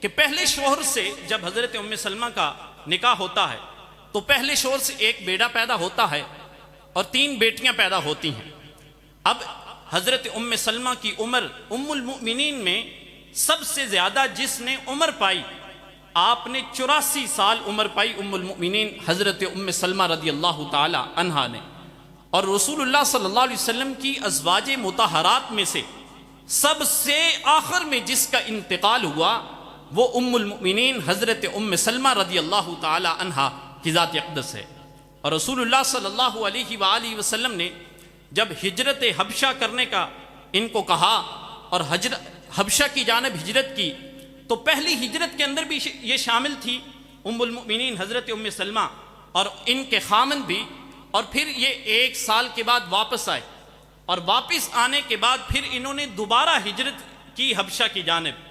کہ پہلے شوہر سے جب حضرت ام سلمہ کا نکاح ہوتا ہے تو پہلے شوہر سے ایک بیٹا پیدا ہوتا ہے اور 3 بیٹیاں پیدا ہوتی ہیں۔ اب حضرت ام سلمہ کی عمر ام المؤمنین میں سب سے زیادہ جس نے عمر پائی، آپ نے 84 سال عمر پائی ام المؤمنین حضرت ام سلمہ رضی اللہ تعالی عنہا نے، اور رسول اللہ صلی اللہ علیہ وسلم کی ازواج مطہرات میں سے سب سے آخر میں جس کا انتقال ہوا وہ ام المؤمنین حضرت ام سلمہ رضی اللہ تعالی عنہا کی ذات اقدس ہے۔ اور رسول اللہ صلی اللہ علیہ وآلہ وسلم نے جب ہجرت حبشہ کرنے کا ان کو کہا اور حبشہ کی جانب ہجرت کی، تو پہلی ہجرت کے اندر بھی یہ شامل تھی ام المؤمنین حضرت ام سلمہ اور ان کے خامن بھی، اور پھر یہ 1 سال کے بعد واپس آئے، اور واپس آنے کے بعد پھر انہوں نے دوبارہ ہجرت کی حبشہ کی جانب،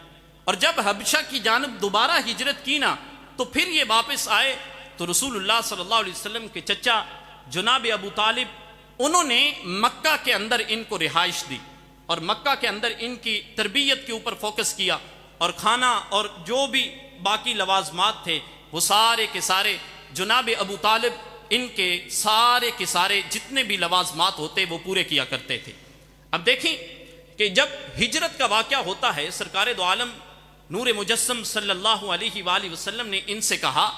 اور جب حبشہ کی جانب دوبارہ ہجرت کی نا تو پھر یہ واپس آئے تو رسول اللہ صلی اللہ علیہ وسلم کے چچا جناب ابو طالب انہوں نے مکہ کے اندر ان کو رہائش دی، اور مکہ کے اندر ان کی تربیت کے اوپر فوکس کیا، اور کھانا اور جو بھی باقی لوازمات تھے وہ سارے کے سارے جناب ابو طالب ان کے سارے جتنے بھی لوازمات ہوتے وہ پورے کیا کرتے تھے۔ اب دیکھیں کہ جب ہجرت کا واقعہ ہوتا ہے، سرکار دو عالم نور مجسم صلی اللہ علیہ وآلہ وسلم نے ان سے کہا،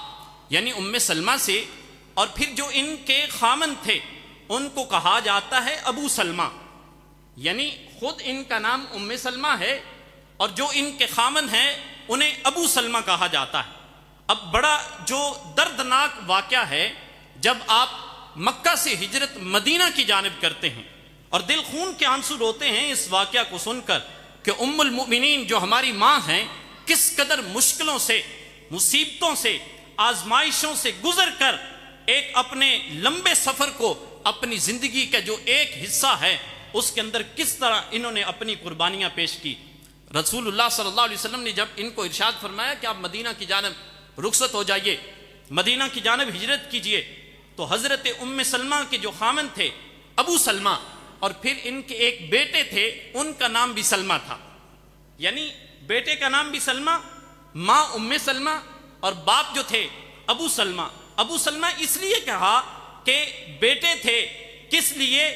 یعنی ام سلمہ سے، اور پھر جو ان کے خامن تھے ان کو کہا جاتا ہے ابو سلمہ، یعنی خود ان کا نام ام سلمہ ہے اور جو ان کے خامن ہیں انہیں ابو سلمہ کہا جاتا ہے۔ اب بڑا جو دردناک واقعہ ہے، جب آپ مکہ سے ہجرت مدینہ کی جانب کرتے ہیں اور دل خون کے آنسو روتے ہیں اس واقعہ کو سن کر کہ ام المؤمنین جو ہماری ماں ہیں کس قدر مشکلوں سے، مصیبتوں سے، آزمائشوں سے گزر کر ایک اپنے لمبے سفر کو، اپنی زندگی کا جو ایک حصہ ہے اس کے اندر کس طرح انہوں نے اپنی قربانیاں پیش کی۔ رسول اللہ صلی اللہ علیہ وسلم نے جب ان کو ارشاد فرمایا کہ آپ مدینہ کی جانب رخصت ہو جائیے، مدینہ کی جانب ہجرت کیجئے، تو حضرت ام سلمہ کے جو خامن تھے ابو سلمہ، اور پھر ان کے ایک بیٹے تھے ان کا نام بھی سلمہ تھا، یعنی بیٹے کا نام بھی سلمہ، ماں ام سلمہ، اور باپ جو تھے ابو سلمہ۔ ابو سلمہ اس لیے کہا کہ بیٹے تھے، کس لیے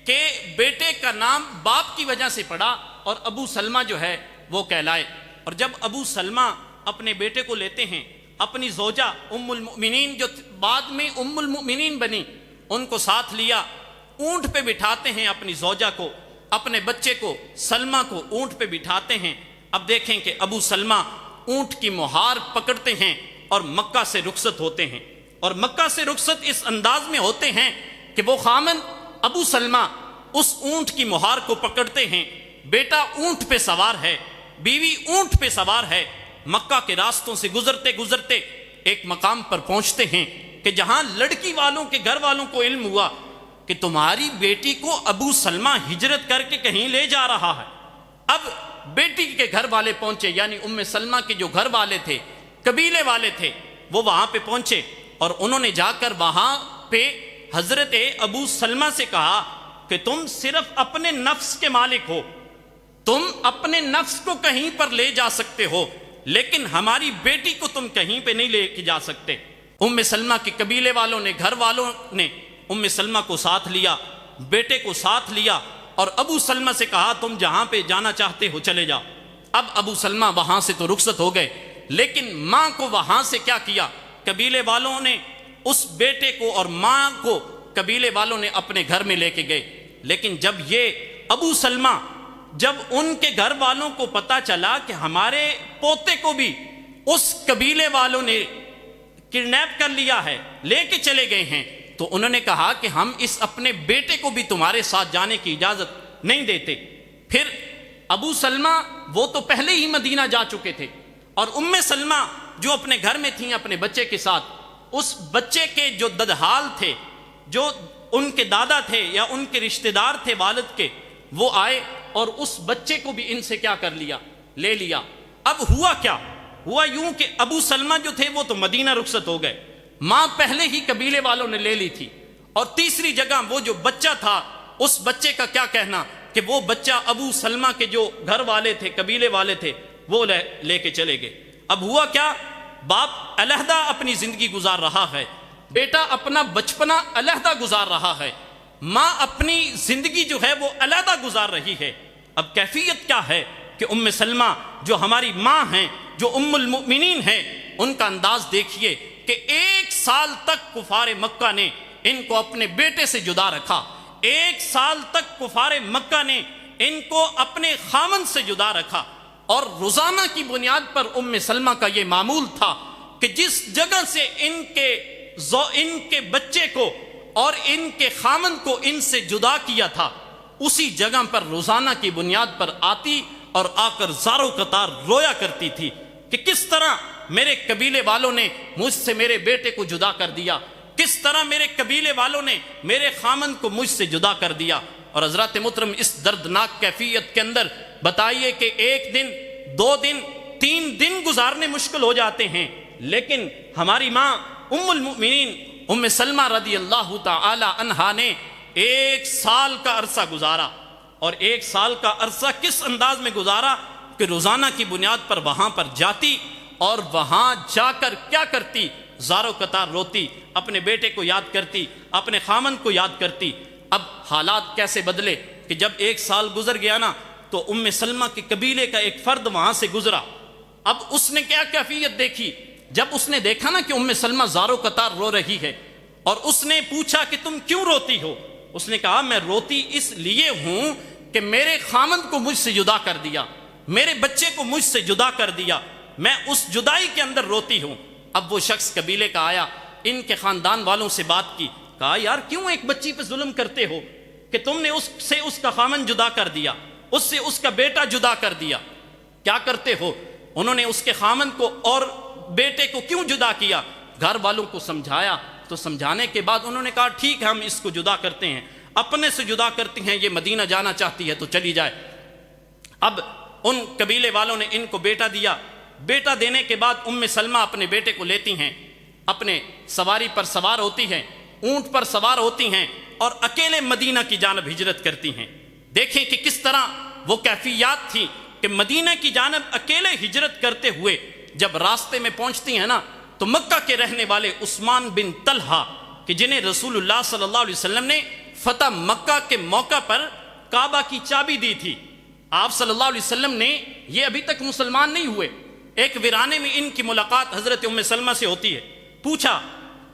کہ بیٹے کا نام باپ کی وجہ سے پڑا اور ابو سلمہ جو ہے وہ کہلائے۔ اور جب ابو سلمہ اپنے بیٹے کو لیتے ہیں، اپنی زوجہ ام المؤمنین جو بعد میں ام المؤمنین بنی ان کو ساتھ لیا، اونٹ پہ بٹھاتے ہیں اپنی زوجہ کو، اپنے بچے کو سلمہ کو اونٹ پہ بٹھاتے ہیں۔ اب دیکھیں کہ ابو سلمہ اونٹ کی مہار پکڑتے ہیں اور مکہ سے رخصت ہوتے ہیں، اور مکہ سے رخصت اس انداز میں ہوتے ہیں کہ وہ خامن ابو سلمہ اس اونٹ کی مہار کو پکڑتے ہیں، بیٹا اونٹ پہ سوار ہے، بیوی اونٹ پہ سوار ہے، مکہ کے راستوں سے گزرتے گزرتے ایک مقام پر پہنچتے ہیں کہ جہاں لڑکی والوں کے گھر والوں کو علم ہوا کہ تمہاری بیٹی کو ابو سلمہ ہجرت کر کے کہیں لے جا رہا ہے۔ اب بیٹی کے گھر والے پہنچے، یعنی ام سلمہ کے جو گھر والے تھے، قبیلے والے تھے، وہ وہاں پہ پہنچے اور انہوں نے جا کر وہاں پہ حضرت ابو سلمہ سے کہا کہ تم صرف اپنے نفس کے مالک ہو، تم اپنے نفس کو کہیں پر لے جا سکتے ہو، لیکن ہماری بیٹی کو تم کہیں پہ نہیں لے کے جا سکتے۔ ام سلمہ کے قبیلے والوں نے، گھر والوں نے ام سلمہ کو ساتھ لیا، بیٹے کو ساتھ لیا، اور ابو سلمہ سے کہا تم جہاں پہ جانا چاہتے ہو چلے جاؤ۔ اب ابو سلمہ وہاں سے تو رخصت ہو گئے، لیکن ماں کو وہاں سے کیا کیا؟ قبیلے والوں نے اس بیٹے کو اور ماں کو قبیلے والوں نے اپنے گھر میں لے کے گئے، لیکن جب یہ ابو سلمہ، جب ان کے گھر والوں کو پتا چلا کہ ہمارے پوتے کو بھی اس قبیلے والوں نے کڈنیپ کر لیا ہے، لے کے چلے گئے ہیں، تو انہوں نے کہا کہ ہم اس اپنے بیٹے کو بھی تمہارے ساتھ جانے کی اجازت نہیں دیتے۔ پھر ابو سلمہ وہ تو پہلے ہی مدینہ جا چکے تھے، اور ام سلمہ جو اپنے گھر میں تھیں اپنے بچے کے ساتھ، اس بچے کے جو ددحال تھے، جو ان کے دادا تھے یا ان کے رشتہ دار تھے والد کے، وہ آئے اور اس بچے کو بھی ان سے کیا کر لیا؟ لے لیا۔ اب ہوا کیا؟ ہوا یوں کہ ابو سلمہ جو تھے وہ تو مدینہ رخصت ہو گئے، ماں پہلے ہی قبیلے والوں نے لے لی تھی، اور تیسری جگہ وہ جو بچہ تھا اس بچے کا کیا کہنا کہ وہ بچہ ابو سلمہ کے جو گھر والے تھے، قبیلے والے تھے، وہ لے کے چلے گئے۔ اب ہوا کیا، باپ علیحدہ اپنی زندگی گزار رہا ہے، بیٹا اپنا بچپنا علیحدہ گزار رہا ہے، ماں اپنی زندگی جو ہے وہ علیحدہ گزار رہی ہے۔ اب کیفیت کیا ہے کہ ام سلمہ جو ہماری ماں ہیں، جو ام المؤمنین ہیں، ان کا انداز دیکھیے کہ 1 سال تک کفار مکہ نے ان کو اپنے بیٹے سے جدا رکھا، 1 سال تک کفار مکہ نے ان کو اپنے خامن سے جدا رکھا، اور روزانہ کی بنیاد پر ام سلمہ کا یہ معمول تھا کہ جس جگہ سے ان کے بچے کو اور ان کے خامن کو ان سے جدا کیا تھا، اسی جگہ پر روزانہ کی بنیاد پر آتی اور آ کر زاروں قطار رویا کرتی تھی کہ کس طرح میرے قبیلے والوں نے مجھ سے میرے بیٹے کو جدا کر دیا، کس طرح میرے قبیلے والوں نے میرے خامن کو مجھ سے جدا کر دیا۔ اور حضرات محترم، اس دردناک کیفیت کے اندر بتائیے کہ 1 دن 2 دن 3 دن گزارنے مشکل ہو جاتے ہیں، لیکن ہماری ماں ام المؤمنین ام سلمہ رضی اللہ تعالی عنہا نے 1 سال کا عرصہ گزارا، اور 1 سال کا عرصہ کس انداز میں گزارا کہ روزانہ کی بنیاد پر وہاں پر جاتی اور وہاں جا کر کیا کرتی، زاروں قطار روتی، اپنے بیٹے کو یاد کرتی، اپنے خامن کو یاد کرتی۔ اب حالات کیسے بدلے کہ جب 1 سال گزر گیا نا، تو ام سلمہ کے قبیلے کا ایک فرد وہاں سے گزرا۔ اب اس نے کیا کیفیت دیکھی، جب اس نے دیکھا نا کہ ام سلمہ زاروں قطار رو رہی ہے، اور اس نے پوچھا کہ تم کیوں روتی ہو؟ اس نے کہا میں روتی اس لیے ہوں کہ میرے خامن کو مجھ سے جدا کر دیا، میرے بچے کو مجھ سے جدا کر دیا، میں اس جدائی کے اندر روتی ہوں۔ اب وہ شخص قبیلے کا آیا، ان کے خاندان والوں سے بات کی، کہا یار کیوں ایک بچی پہ ظلم کرتے ہو کہ تم نے اس سے اس کا خامن جدا کر دیا، اس سے اس کا بیٹا جدا کر دیا، کیا کرتے ہو؟ انہوں نے اس کے خامن کو اور بیٹے کو کیوں جدا کیا؟ گھر والوں کو سمجھایا، تو سمجھانے کے بعد انہوں نے کہا ٹھیک ہے ہم اس کو جدا کرتے ہیں، اپنے سے جدا کرتے ہیں، یہ مدینہ جانا چاہتی ہے تو چلی جائے۔ اب ان قبیلے والوں نے ان کو بیٹا دیا، بیٹا دینے کے بعد ام سلمہ اپنے بیٹے کو لیتی ہیں، اپنے سواری پر سوار ہوتی ہیں، اونٹ پر سوار ہوتی ہیں، اور اکیلے مدینہ کی جانب ہجرت کرتی ہیں۔ دیکھیں کہ کس طرح وہ کیفیات تھی کہ مدینہ کی جانب اکیلے ہجرت کرتے ہوئے جب راستے میں پہنچتی ہیں نا، تو مکہ کے رہنے والے عثمان بن طلحہ کہ جنہیں رسول اللہ صلی اللہ علیہ وسلم نے فتح مکہ کے موقع پر کعبہ کی چابی دی تھی، آپ صلی اللہ علیہ وسلم نے، یہ ابھی تک مسلمان نہیں ہوئے، ایک ویرانے میں ان کی ملاقات حضرت ام سلمہ سے ہوتی ہے۔ پوچھا،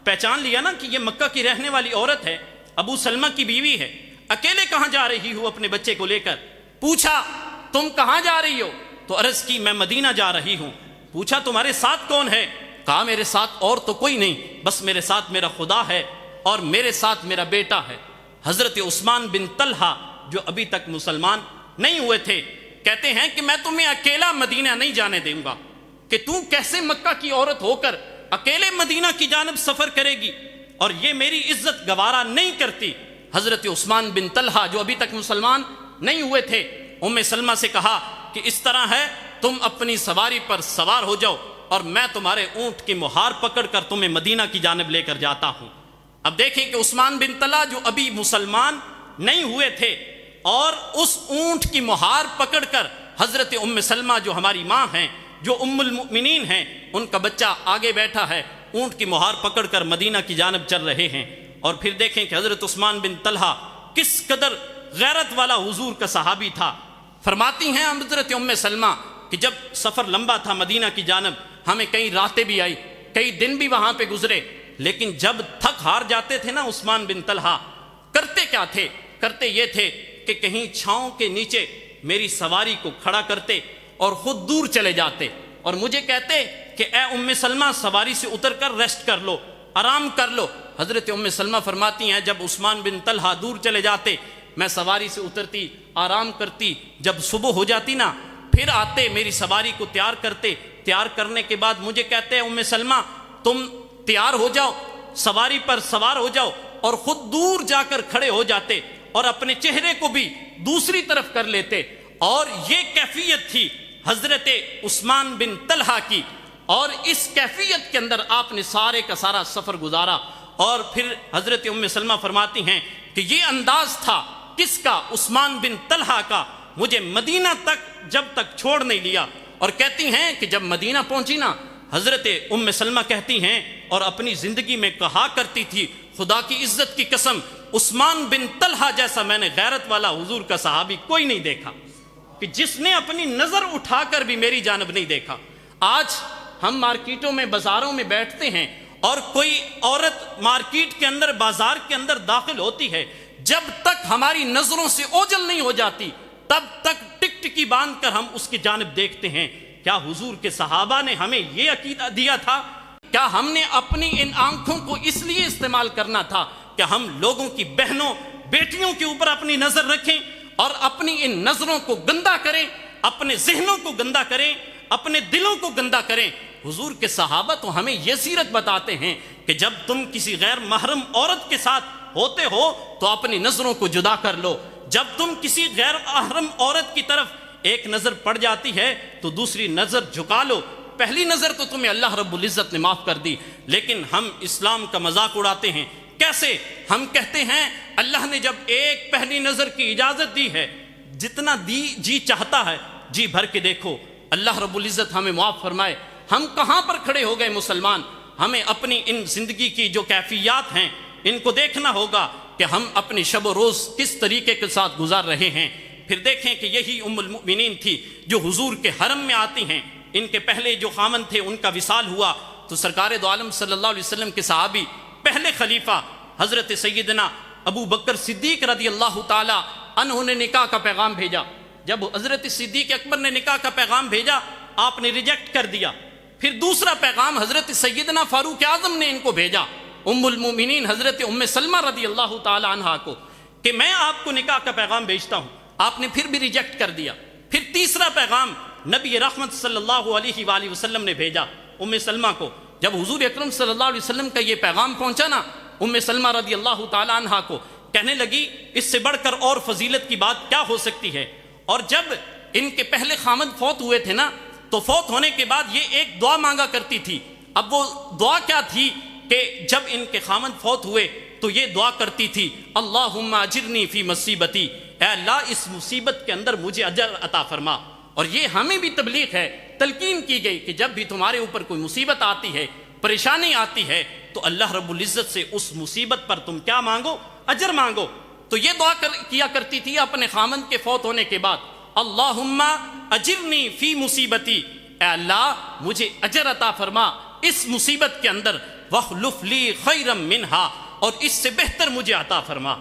پہچان لیا نا کہ یہ مکہ کی رہنے والی عورت ہے، ابو سلمہ کی بیوی ہے، اکیلے کہاں جا رہی ہو اپنے بچے کو لے کر؟ پوچھا تم کہاں جا رہی ہو؟ تو عرض کی میں مدینہ جا رہی ہوں۔ پوچھا تمہارے ساتھ کون ہے؟ کہا میرے ساتھ اور تو کوئی نہیں، بس میرے ساتھ میرا خدا ہے اور میرے ساتھ میرا بیٹا ہے۔ حضرت عثمان بن طلحہ جو ابھی تک مسلمان نہیں ہوئے تھے، کہتے ہیں کہ میں تمہیں اکیلا مدینہ نہیں جانے دوں گا، کہ تو کیسے مکہ کی عورت ہو کر اکیلے مدینہ کی جانب سفر کرے گی، اور یہ میری عزت گوارا نہیں کرتی۔ حضرت عثمان بن طلحہ جو ابھی تک مسلمان نہیں ہوئے تھے، ام سلمہ سے کہا کہ اس طرح ہے تم اپنی سواری پر سوار ہو جاؤ اور میں تمہارے اونٹ کی مہار پکڑ کر تمہیں مدینہ کی جانب لے کر جاتا ہوں۔ اب دیکھیں کہ عثمان بن طلحہ جو ابھی مسلمان نہیں ہوئے تھے، اور اس اونٹ کی مہار پکڑ کر حضرت ام سلمہ جو ہماری ماں ہیں، جو ام المؤمنین ہیں، ان کا بچہ آگے بیٹھا ہے، اونٹ کی مہار پکڑ کر مدینہ کی جانب چل رہے ہیں۔ اور پھر دیکھیں کہ حضرت عثمان بن طلحہ کس قدر غیرت والا حضور کا صحابی تھا۔ فرماتی ہیں حضرت ام سلمہ کہ جب سفر لمبا تھا مدینہ کی جانب، ہمیں کئی راتیں بھی آئی، کئی دن بھی وہاں پہ گزرے، لیکن جب تھک ہار جاتے تھے نا عثمان بن طلحہ، کرتے کیا تھے؟ کرتے یہ تھے کہ کہیں چھاؤں کے نیچے میری سواری کو کھڑا کرتے اور خود دور چلے جاتے، اور مجھے کہتے کہ اے ام سلمہ سواری سے اتر کر ریسٹ کر لو، آرام کر لو۔ حضرت ام سلمہ فرماتی ہیں جب عثمان بن طلحہ دور چلے جاتے، میں سواری سے اترتی، آرام کرتی، جب صبح ہو جاتی نا، پھر آتے میری سواری کو تیار کرتے، تیار کرنے کے بعد مجھے کہتے ہیں ام سلمہ تم تیار ہو جاؤ، سواری پر سوار ہو جاؤ، اور خود دور جا کر کھڑے ہو جاتے اور اپنے چہرے کو بھی دوسری طرف کر لیتے۔ اور یہ کیفیت تھی حضرت عثمان بن طلحہ کی، اور اس کیفیت کے اندر آپ نے سارے کا سارا سفر گزارا۔ اور پھر حضرت ام سلمہ فرماتی ہیں کہ یہ انداز تھا کس کا؟ عثمان بن طلحہ کا۔ مجھے مدینہ تک جب تک چھوڑ نہیں لیا، اور کہتی ہیں کہ جب مدینہ پہنچی نا، حضرت ام سلمہ کہتی ہیں اور اپنی زندگی میں کہا کرتی تھی، خدا کی عزت کی قسم، عثمان بن طلحہ جیسا میں نے غیرت والا حضور کا صحابی کوئی نہیں دیکھا کہ جس نے اپنی نظر اٹھا کر بھی میری جانب نہیں دیکھا۔ آج ہم مارکیٹوں میں، بازاروں میں بیٹھتے ہیں اور کوئی عورت مارکیٹ کے اندر، بازار کے اندر داخل ہوتی ہے، جب تک ہماری نظروں سے اوجھل نہیں ہو جاتی تب تک ٹک ٹکی باندھ کر ہم اس کی جانب دیکھتے ہیں۔ کیا حضور کے صحابہ نے ہمیں یہ عقیدہ دیا تھا؟ کیا ہم نے اپنی ان آنکھوں کو اس لیے استعمال کرنا تھا کہ ہم لوگوں کی بہنوں، بیٹیوں کے اوپر اپنی نظر رکھیں اور اپنی ان نظروں کو گندا کریں، اپنے ذہنوں کو گندا کریں، اپنے دلوں کو گندا کریں؟ حضور کے صحابہ تو ہمیں یہ سیرت بتاتے ہیں کہ جب تم کسی غیر محرم عورت کے ساتھ ہوتے ہو تو اپنی نظروں کو جدا کر لو، جب تم کسی غیر محرم عورت کی طرف ایک نظر پڑ جاتی ہے تو دوسری نظر جھکا لو۔ پہلی نظر تو تمہیں اللہ رب العزت نے معاف کر دی، لیکن ہم اسلام کا مذاق اڑاتے ہیں۔ کیسے؟ ہم کہتے ہیں اللہ نے جب ایک پہلی نظر کی اجازت دی ہے، جتنا جی چاہتا ہے جی بھر کے دیکھو۔ اللہ رب العزت ہمیں معاف فرمائے۔ ہم کہاں پر کھڑے ہو گئے مسلمان؟ ہمیں اپنی ان زندگی کی جو کیفیات ہیں ان کو دیکھنا ہوگا کہ ہم اپنی شب و روز کس طریقے کے ساتھ گزار رہے ہیں۔ پھر دیکھیں کہ یہی ام المؤمنین تھی جو حضور کے حرم میں آتی ہیں۔ ان کے پہلے جو خامن تھے ان کا وصال ہوا تو سرکار دو عالم صلی اللہ علیہ وسلم کے صحابی، پہلے خلیفہ حضرت سیدنا ابو بکر صدیق رضی اللہ تعالی عنہ نے نکاح کا پیغام بھیجا۔ جب حضرت صدیق اکبر نے نکاح کا پیغام بھیجا، آپ نے ریجیکٹ کر دیا۔ پھر دوسرا پیغام حضرت سیدنا فاروق اعظم نے ان کو بھیجا، ام المومنین حضرت ام سلمہ رضی اللہ تعالی عنہا کو، کہ میں آپ کو نکاح کا پیغام بھیجتا ہوں۔ آپ نے پھر بھی ریجیکٹ کر دیا۔ پھر تیسرا پیغام نبی رحمت صلی اللہ علیہ وآلہ وسلم نے بھیجا ام سلمہ کو۔ جب حضور اکرم صلی اللہ علیہ وسلم کا یہ پیغام پہنچا نا ام سلمہ رضی اللہ تعالی عنہا کو، کہنے لگی اس سے بڑھ کر اور فضیلت کی بات کیا ہو سکتی ہے۔ اور جب ان کے پہلے خامد فوت ہوئے تھے نا، تو فوت ہونے کے بعد یہ ایک دعا مانگا کرتی تھی۔ اب وہ دعا کیا تھی کہ جب ان کے خامد فوت ہوئے تو یہ دعا کرتی تھی، اللہم اجرنی فی مصیبتی، اے اللہ اس مصیبت کے اندر مجھے اجر عطا فرما۔ اور یہ ہمیں بھی تبلیغ ہے، تلقین کی گئی کہ جب بھی تمہارے اوپر کوئی مصیبت آتی ہے، پریشانی آتی ہے، تو اللہ رب العزت سے اس مصیبت پر تم کیا مانگو؟ اجر مانگو۔ تو یہ دعا کیا کرتی تھی اپنے خامند کے فوت ہونے کے بعد، اللہم اجرنی فی مصیبتی، اے اللہ مجھے اجر عطا فرما اس مصیبت کے اندر، واخلف لی خیرا منہا، اور اس سے بہتر مجھے عطا فرما۔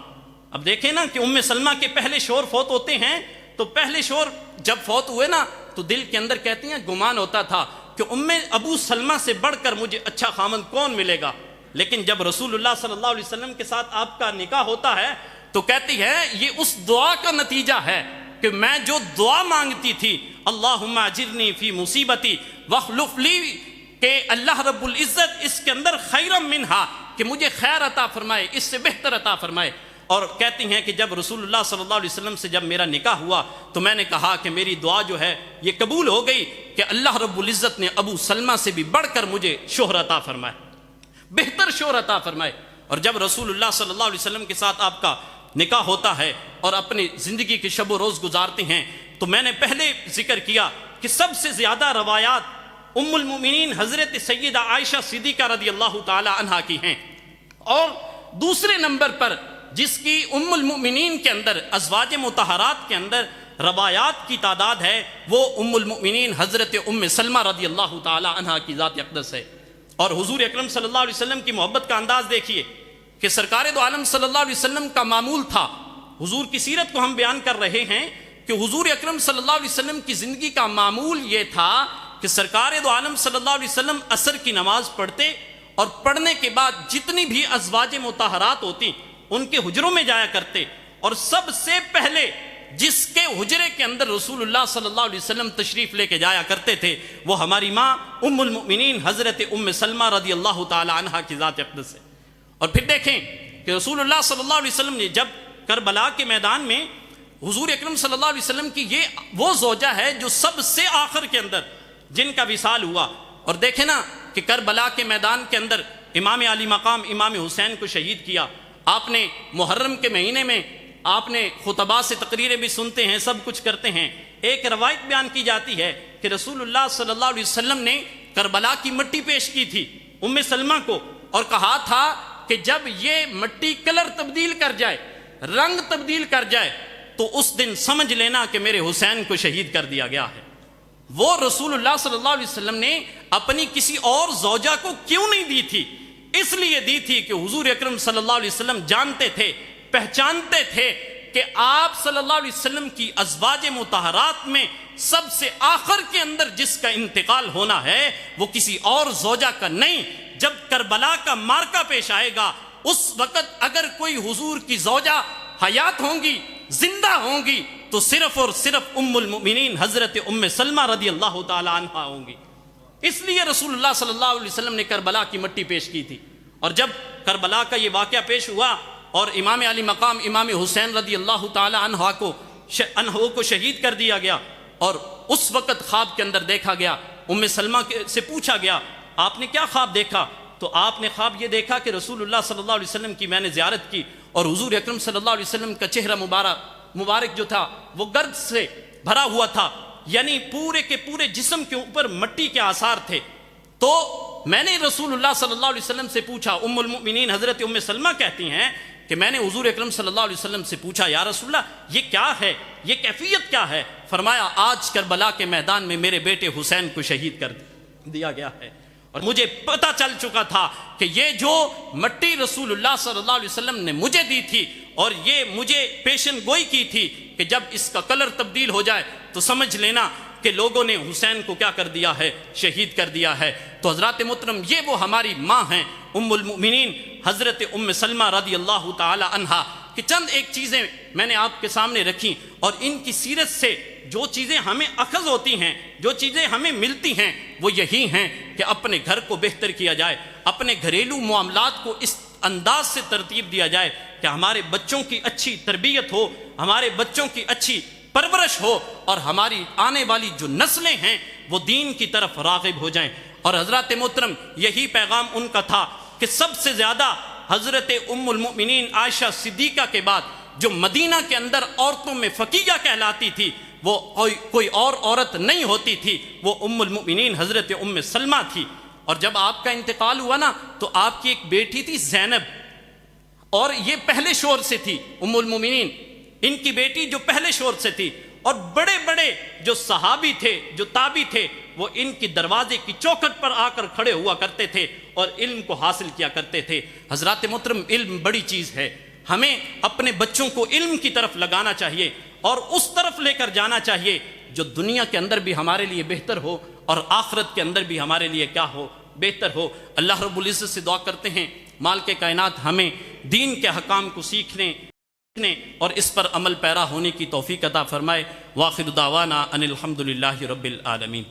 اب دیکھیں نا کہ ام سلمہ کے پہلے شوہر فوت ہوتے ہیں، تو پہلے شوہر جب فوت ہوئے نا تو دل کے اندر کہتی ہیں گمان ہوتا تھا کہ ابو سلمہ سے بڑھ کر مجھے اچھا خامند کون ملے گا۔ لیکن جب رسول اللہ صلی اللہ علیہ وسلم کے ساتھ آپ کا نکاح ہوتا ہے تو کہتی ہے یہ اس دعا کا نتیجہ ہے کہ میں جو دعا مانگتی تھی، اللہم اجرنی فی مصیبتی واخلف لی، کہ اللہ رب العزت اس کے اندر خیرا منہا، کہ مجھے خیر عطا فرمائے، اس سے بہتر عطا فرمائے۔ اور کہتی ہیں کہ جب رسول اللہ صلی اللہ علیہ وسلم سے جب میرا نکاح ہوا تو میں نے کہا کہ میری دعا جو ہے یہ قبول ہو گئی کہ اللہ رب العزت نے ابو سلمہ سے بھی بڑھ کر مجھے شوہر عطا فرمائے، بہتر شوہر عطا فرمائے۔ اور جب رسول اللہ صلی اللہ علیہ وسلم کے ساتھ آپ کا نکاح ہوتا ہے اور اپنی زندگی کی شب و روز گزارتے ہیں، تو میں نے پہلے ذکر کیا کہ سب سے زیادہ روایات ام المؤمنین حضرت سیدہ عائشہ صدیقہ رضی اللہ تعالی عنہا کی ہیں، اور دوسرے نمبر پر جس کی ام المؤمنین کے اندر، ازواج مطہرات کے اندر روایات کی تعداد ہے، وہ ام المؤمنین حضرت ام سلمہ رضی اللہ تعالی عنہا کی ذات اقدس ہے۔ اور حضور اکرم صلی اللہ علیہ وسلم کی محبت کا انداز دیکھیے کہ سرکار دو عالم صلی اللہ علیہ وسلم کا معمول تھا، حضور کی سیرت کو ہم بیان کر رہے ہیں کہ حضور اکرم صلی اللہ علیہ وسلم کی زندگی کا معمول یہ تھا کہ سرکار دو عالم صلی اللہ علیہ وسلم عصر کی نماز پڑھتے اور پڑھنے کے بعد جتنی بھی ازواج مطہرات ہوتی ان کے حجروں میں جایا کرتے، اور سب سے پہلے جس کے حجرے کے اندر رسول اللہ صلی اللہ علیہ وسلم تشریف لے کے جایا کرتے تھے وہ ہماری ماں ام المؤمنین حضرت ام سلمہ رضی اللہ تعالی عنہا کی ذات اقدس ہے۔ اور پھر دیکھیں کہ رسول اللہ صلی اللہ علیہ وسلم نے جب کربلا کے میدان میں، حضور اکرم صلی اللہ علیہ وسلم کی یہ وہ زوجہ ہے جو سب سے آخر کے اندر جن کا وصال ہوا۔ اور دیکھیں نا کہ کربلا کے میدان کے اندر امام علی مقام امام حسین کو شہید کیا۔ آپ نے محرم کے مہینے میں آپ نے خطبہ سے تقریریں بھی سنتے ہیں، سب کچھ کرتے ہیں، ایک روایت بیان کی جاتی ہے کہ رسول اللہ صلی اللہ علیہ وسلم نے کربلا کی مٹی پیش کی تھی ام سلمہ کو، اور کہا تھا کہ جب یہ مٹی کلر تبدیل کر جائے، رنگ تبدیل کر جائے، تو اس دن سمجھ لینا کہ میرے حسین کو شہید کر دیا گیا ہے۔ وہ رسول اللہ صلی اللہ علیہ وسلم نے اپنی کسی اور زوجہ کو کیوں نہیں دی تھی؟ اس لیے دی تھی کہ حضور اکرم صلی اللہ علیہ وسلم جانتے تھے، پہچانتے تھے کہ آپ صلی اللہ علیہ وسلم کی ازواج مطہرات میں سب سے آخر کے اندر جس کا انتقال ہونا ہے وہ کسی اور زوجہ کا نہیں۔ جب کربلا کا مارکا پیش آئے گا اس وقت اگر کوئی حضور کی زوجہ حیات ہوں گی، زندہ ہوں گی، تو صرف اور صرف ام المؤمنین حضرت ام سلمہ رضی اللہ تعالی عنہا ہوں گی۔ اس لیے رسول اللہ صلی اللہ علیہ وسلم نے کربلا کی مٹی پیش کی تھی۔ اور جب کربلا کا یہ واقعہ پیش ہوا اور امام علی مقام امام حسین رضی اللہ تعالی عنہ کو شہید کر دیا گیا، اور اس وقت خواب کے اندر دیکھا گیا، ام سلمہ سے پوچھا گیا آپ نے کیا خواب دیکھا؟ تو آپ نے خواب یہ دیکھا کہ رسول اللہ صلی اللہ علیہ وسلم کی میں نے زیارت کی، اور حضور اکرم صلی اللہ علیہ وسلم کا چہرہ مبارک جو تھا وہ گرد سے بھرا ہوا تھا، یعنی پورے کے پورے جسم کے اوپر مٹی کے آثار تھے۔ تو میں نے رسول اللہ صلی اللہ علیہ وسلم سے پوچھا، ام المؤمنین حضرت ام سلمہ کہتی ہیں کہ میں نے حضور اکرم صلی اللہ علیہ وسلم سے پوچھا یا رسول اللہ یہ کیا ہے، یہ کیفیت کیا ہے؟ فرمایا آج کربلا کے میدان میں میرے بیٹے حسین کو شہید کر دیا گیا ہے، اور مجھے پتہ چل چکا تھا کہ یہ جو مٹی رسول اللہ صلی اللہ علیہ وسلم نے مجھے دی تھی اور یہ مجھے پیشن گوئی کی تھی کہ جب اس کا کلر تبدیل ہو جائے تو سمجھ لینا کہ لوگوں نے حسین کو کیا کر دیا ہے، شہید کر دیا ہے۔ تو حضرات محترم یہ وہ ہماری ماں ہیں ام المؤمنین حضرت ام سلمہ رضی اللہ تعالی عنہا، کہ چند ایک چیزیں میں نے آپ کے سامنے رکھی، اور ان کی سیرت سے جو چیزیں ہمیں اخذ ہوتی ہیں، جو چیزیں ہمیں ملتی ہیں، وہ یہی ہیں کہ اپنے گھر کو بہتر کیا جائے، اپنے گھریلو معاملات کو اس انداز سے ترتیب دیا جائے کہ ہمارے بچوں کی اچھی تربیت ہو، ہمارے بچوں کی اچھی پرورش ہو، اور ہماری آنے والی جو نسلیں ہیں وہ دین کی طرف راغب ہو جائیں۔ اور حضرات محترم یہی پیغام ان کا تھا کہ سب سے زیادہ حضرت ام المؤمنین عائشہ صدیقہ کے بعد جو مدینہ کے اندر عورتوں میں فقیہ کہلاتی تھی وہ کوئی اور عورت نہیں ہوتی تھی، وہ ام المؤمنین حضرت ام سلمہ تھی۔ اور جب آپ کا انتقال ہوا نا تو آپ کی ایک بیٹی تھی زینب، اور یہ پہلے شوہر سے تھی ام المؤمنین، ان کی بیٹی جو پہلے شوہر سے تھی، اور بڑے بڑے جو صحابی تھے، جو تابعی تھے، وہ ان کی دروازے کی چوکھٹ پر آ کر کھڑے ہوا کرتے تھے اور علم کو حاصل کیا کرتے تھے۔ حضرات محترم علم بڑی چیز ہے، ہمیں اپنے بچوں کو علم کی طرف لگانا چاہیے اور اس طرف لے کر جانا چاہیے جو دنیا کے اندر بھی ہمارے لیے بہتر ہو اور آخرت کے اندر بھی ہمارے لیے کیا ہو، بہتر ہو۔ اللہ رب العزت سے دعا کرتے ہیں مالک کائنات ہمیں دین کے حکام کو سیکھنے اور اس پر عمل پیرا ہونے کی توفیق عطا فرمائے۔ واخر دعوانا ان الحمد للہ رب العالمین۔